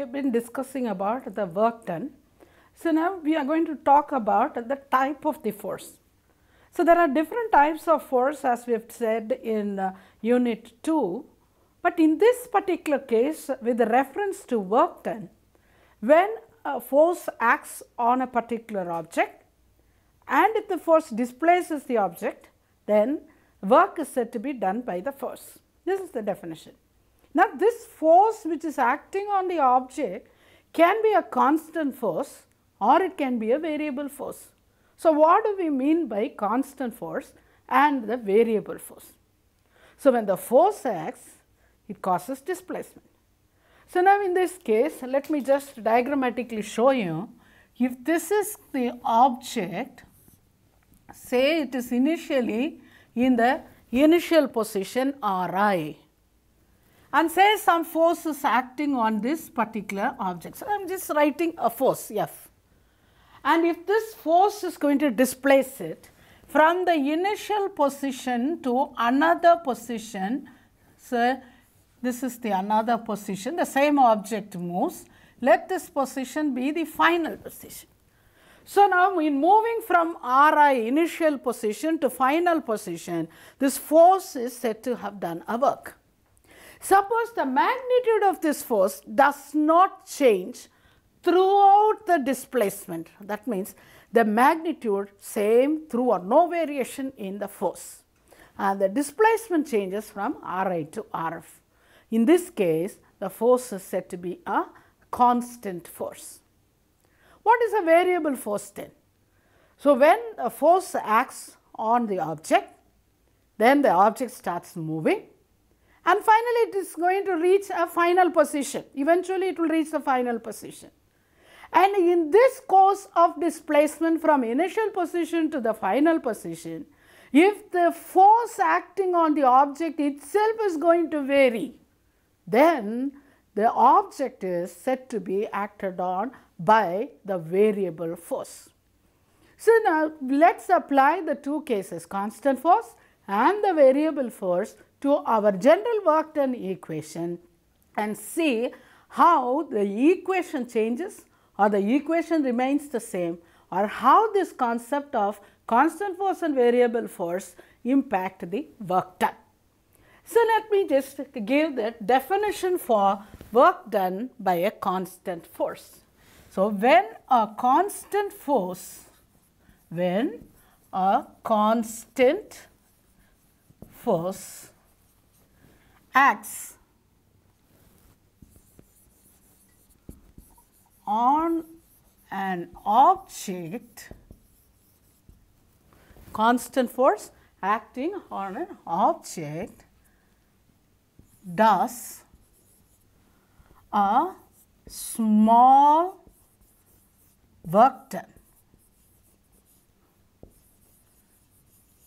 have been discussing about the work done. So, now we are going to talk about the type of the force. So, there are different types of force as we have said in unit 2, but in this particular case with the reference to work done, when a force acts on a particular object and if the force displaces the object, then work is said to be done by the force. This is the definition. Now, this force which is acting on the object can be a constant force or it can be a variable force. So, what do we mean by constant force and the variable force? So, when the force acts, it causes displacement. So, now in this case, let me just diagrammatically show you. If this is the object, say it is initially in the initial position Ri, and say some force is acting on this particular object. So, I am just writing a force F, and if this force is going to displace it from the initial position to another position, so this is the another position, the same object moves, let this position be the final position. So, now in moving from Ri initial position to final position, this force is said to have done a work. Suppose the magnitude of this force does not change throughout the displacement. That means the magnitude same through or no variation in the force, and the displacement changes from Ri to Rf. In this case, the force is said to be a constant force. What is a variable force then? So, when a force acts on the object, then the object starts moving, and finally it is going to reach a final position. Eventually it will reach the final position. And in this course of displacement from initial position to the final position, if the force acting on the object itself is going to vary, then the object is said to be acted on by the variable force. So, now let us apply the two cases, constant force and the variable force, to our general work done equation and see how the equation changes or the equation remains the same, or how this concept of constant force and variable force impact the work done. So, let me just give the definition for work done by a constant force. So, when a constant force acts on an object, constant force acting on an object does a small work done.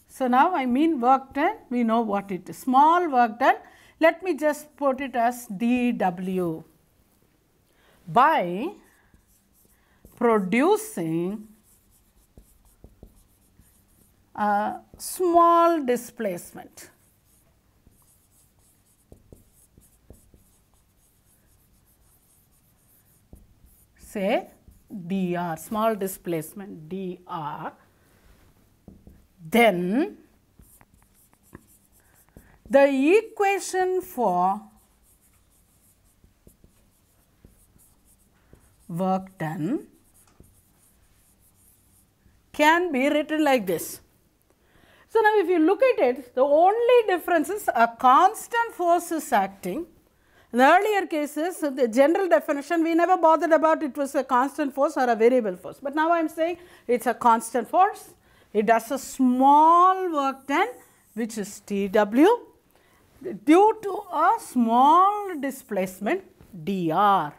So, now I mean work done, we know what it is, small work done. Let me just put it as dW by producing a small displacement. Say dr, small displacement dr, then the equation for work done can be written like this. So, now if you look at it, the only difference is a constant force is acting. In the earlier cases, the general definition we never bothered about it was a constant force or a variable force, but now I am saying it is a constant force. It does a small work done, which is Tw, due to a small displacement dr.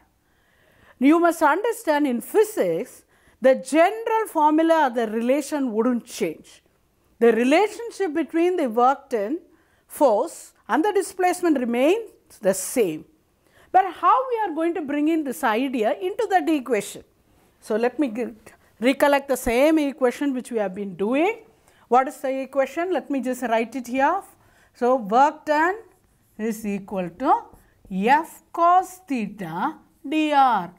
You must understand, in physics, the general formula of the relation would not change. The relationship between the work done, force and the displacement remains the same. But how we are going to bring in this idea into that equation? So, let me recollect the same equation which we have been doing. What is the equation? Let me just write it here. So, work done is equal to F cos theta dr.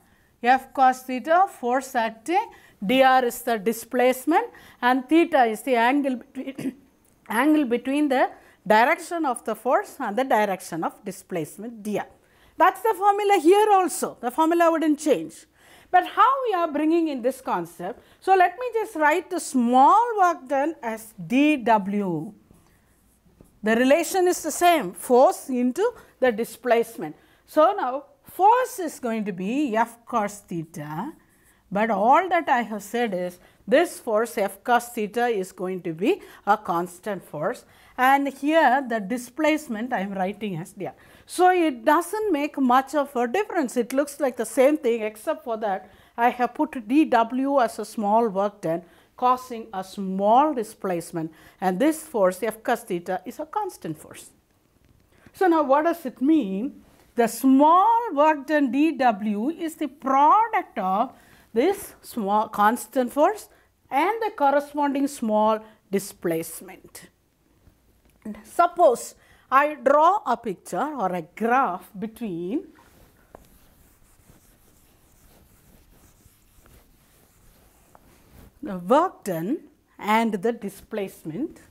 F cos theta, force acting, dr is the displacement, and theta is the angle between the direction of the force and the direction of displacement dr. That is the formula here also, the formula would not change. But how we are bringing in this concept? So, let me just write the small work done as dw. The relation is the same, force into the displacement. So, now force is going to be F cos theta, but all that I have said is this force F cos theta is going to be a constant force, and here the displacement I am writing as dr. So, it does not make much of a difference, it looks like the same thing, except for that I have put dw as a small work done causing a small displacement, and this force F cos theta is a constant force. So, now what does it mean? The small work done dw is the product of this small constant force and the corresponding small displacement. And suppose I draw a picture or a graph between the work done and the displacement.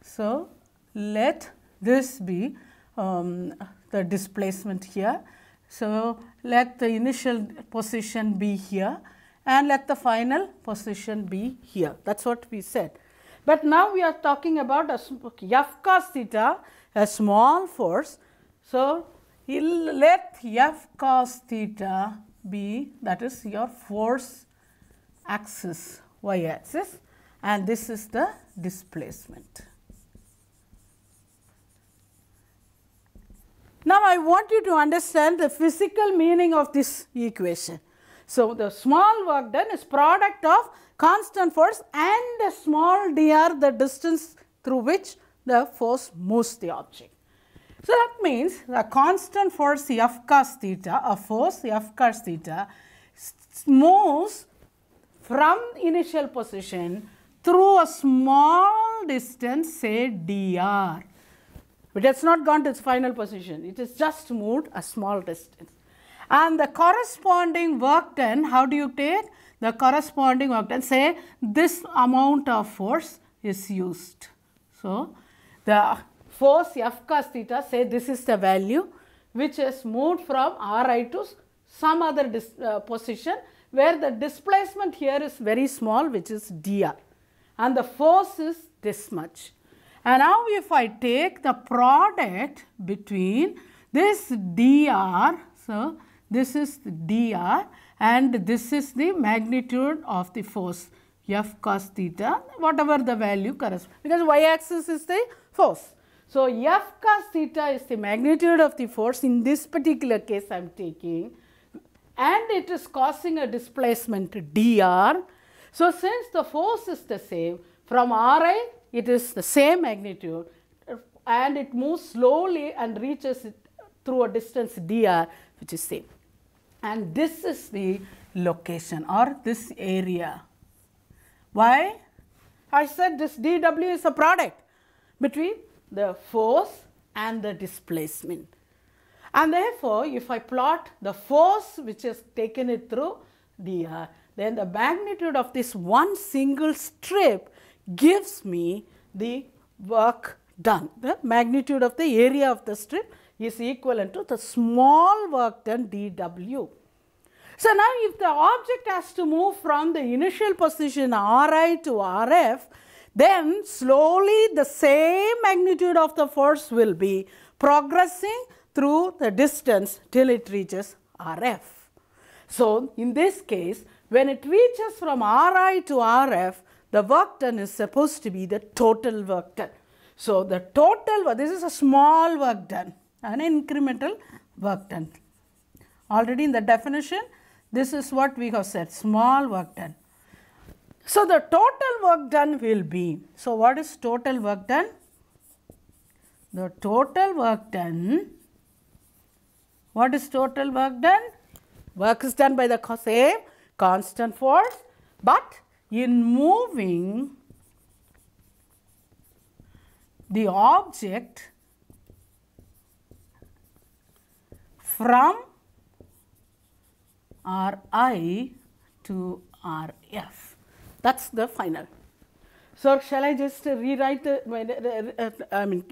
So, let this be the displacement here. So, let the initial position be here and let the final position be here. That is what we said. But now we are talking about a F cos theta, a small force. So, let F cos theta be, that is your force axis, y axis, and this is the displacement. Now, I want you to understand the physical meaning of this equation. So, the small work done is product of constant force and a small dr, the distance through which the force moves the object. So, that means the constant force F cos theta, a force F cos theta moves from initial position through a small distance, say dr. It has not gone to its final position, it has just moved a small distance. And the corresponding work done, how do you take? The corresponding work done, say this amount of force is used. So, the force F cos theta, say this is the value which has moved from Ri to some other position where the displacement here is very small, which is dr, and the force is this much. And now, if I take the product between this dr, so this is the dr and this is the magnitude of the force F cos theta, whatever the value corresponds, because y axis is the force. So, F cos theta is the magnitude of the force in this particular case I am taking, and it is causing a displacement dr. So, since the force is the same, from Ri it is the same magnitude and it moves slowly and reaches it through a distance dr, which is same. And this is the location or this area. Why? I said this dw is a product between the force and the displacement. And therefore, if I plot the force which has taken it through dr, then the magnitude of this one single strip gives me the work done. The magnitude of the area of the strip is equivalent to the small work done dw. So, now if the object has to move from the initial position Ri to Rf, then slowly the same magnitude of the force will be progressing through the distance till it reaches Rf. So, in this case, when it reaches from Ri to Rf, the work done is supposed to be the total work done. So, the total, this is a small work done, an incremental work done. Already in the definition, this is what we have said, small work done. So, the total work done will be, so what is total work done? The total work done, what is total work done? Work is done by the same constant force, but in moving the object from Ri to Rf. That is the final. So, shall I just rewrite,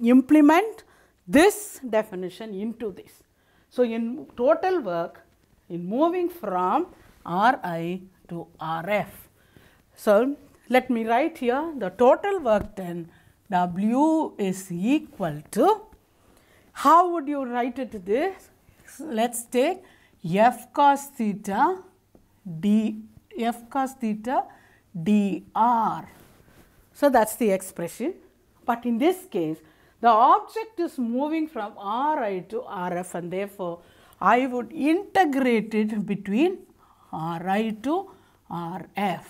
implement this definition into this. So, in total work, in moving from Ri to Rf. So, let me write here the total work done, W is equal to, how would you write it this? Let us take F cos theta dr. So, that is the expression, but in this case the object is moving from Ri to Rf, and therefore, I would integrate it between Ri to Rf.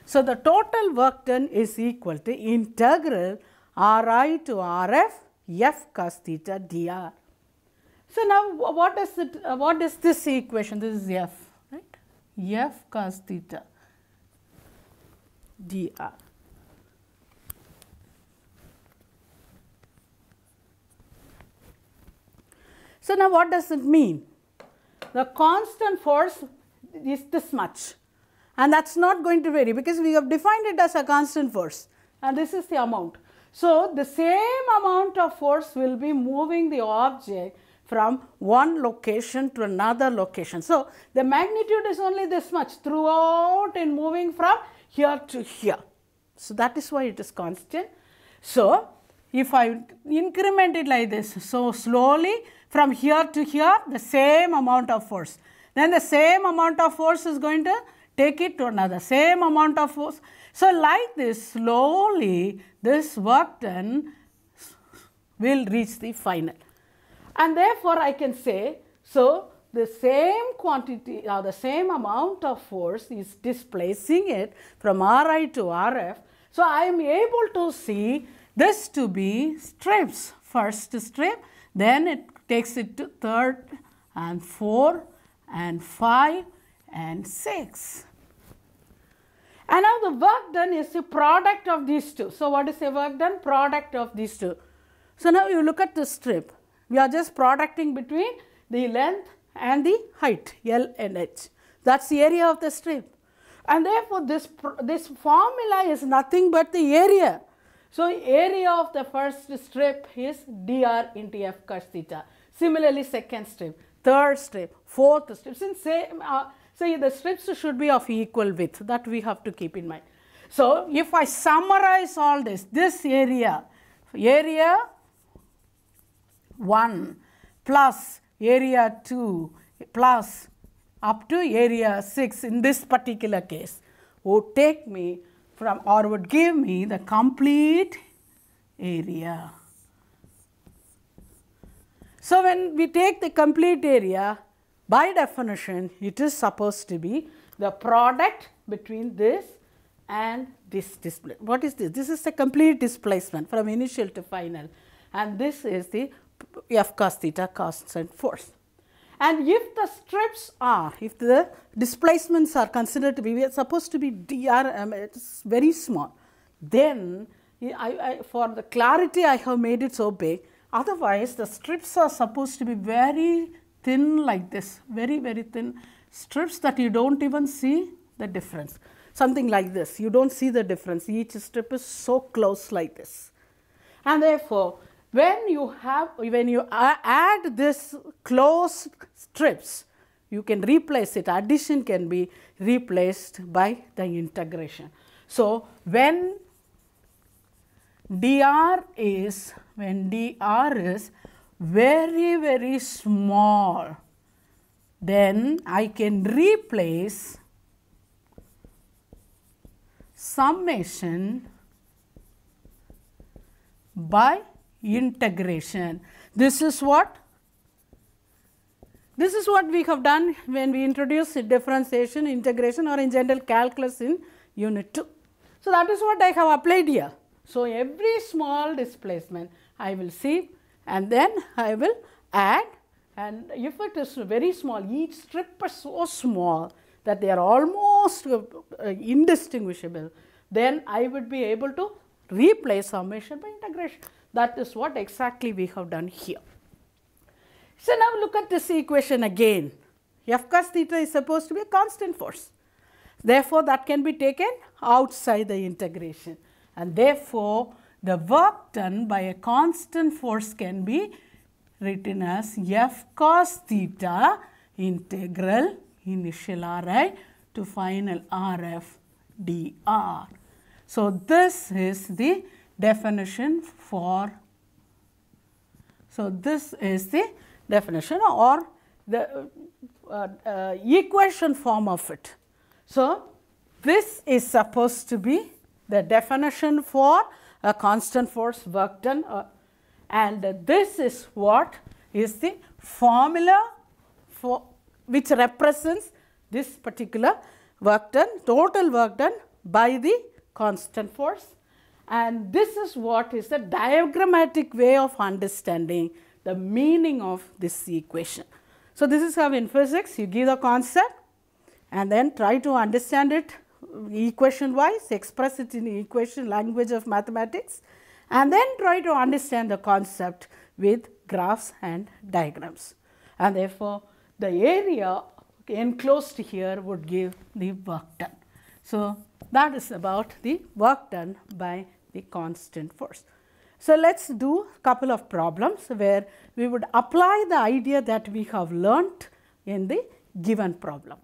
So, the total work done is equal to integral Ri to Rf F cos theta dr. So, now what is this equation? This is F, right? F cos theta dr. So, now what does it mean? The constant force is this much, and that is not going to vary because we have defined it as a constant force, and this is the amount. So, the same amount of force will be moving the object from one location to another location. So, the magnitude is only this much throughout in moving from here to here. So, that is why it is constant. So, if I increment it like this, so slowly from here to here the same amount of force, then the same amount of force is going to take it to another same amount of force. So, like this slowly this work done will reach the final, and therefore, I can say, so the same quantity or the same amount of force is displacing it from Ri to Rf. So, I am able to see this to be strips, first strip, then it takes it to third and 4 and 5 and 6. And now the work done is the product of these two. So, what is the work done? Product of these two. So, now you look at the strip, we are just producting between the length and the height L and H. That is the area of the strip, and therefore, this formula is nothing but the area. So, area of the first strip is dr into F cos theta. Similarly, second strip, third strip, fourth strip. Since say the strips should be of equal width, that we have to keep in mind. So, if I summarize all this area 1 plus area 2 plus up to area 6 in this particular case would take me from, or would give me the complete area. So, when we take the complete area, by definition it is supposed to be the product between this and this displacement. What is this? This is the complete displacement from initial to final, and this is the F cos theta constant force. And if the strips are, if the displacements are considered to be, we are supposed to be dr, it is very small, then for the clarity I have made it so big. Otherwise, the strips are supposed to be very thin like this, very thin strips that you do not even see the difference. Something like this, you do not see the difference, each strip is so close like this. And therefore, when you add this close strips, you can replace it, addition can be replaced by the integration. So, when dr is very small, then I can replace summation by integration. This is what we have done when we introduce differentiation, integration, or in general calculus in unit 2. So, that is what I have applied here. So, every small displacement I will see, and then I will add, and if it is very small, each strip is so small that they are almost indistinguishable, then I would be able to replace summation by integration. That is what exactly we have done here. So now look at this equation again. F cos theta is supposed to be a constant force. Therefore, that can be taken outside the integration, and therefore, the work done by a constant force can be written as F cos theta integral initial Ri to final Rf dr. So, this is the definition for, so this is the definition or the equation form of it. So, this is supposed to be the definition for a constant force work done, and this is what is the formula for which represents this particular work done, total work done by the constant force, and this is what is the diagrammatic way of understanding the meaning of this equation. So, this is how in physics you give the concept and then try to understand it equation wise, express it in equation language of mathematics, and then try to understand the concept with graphs and diagrams. And therefore, the area enclosed here would give the work done. So, that is about the work done by the constant force. So, let us do a couple of problems where we would apply the idea that we have learnt in the given problem.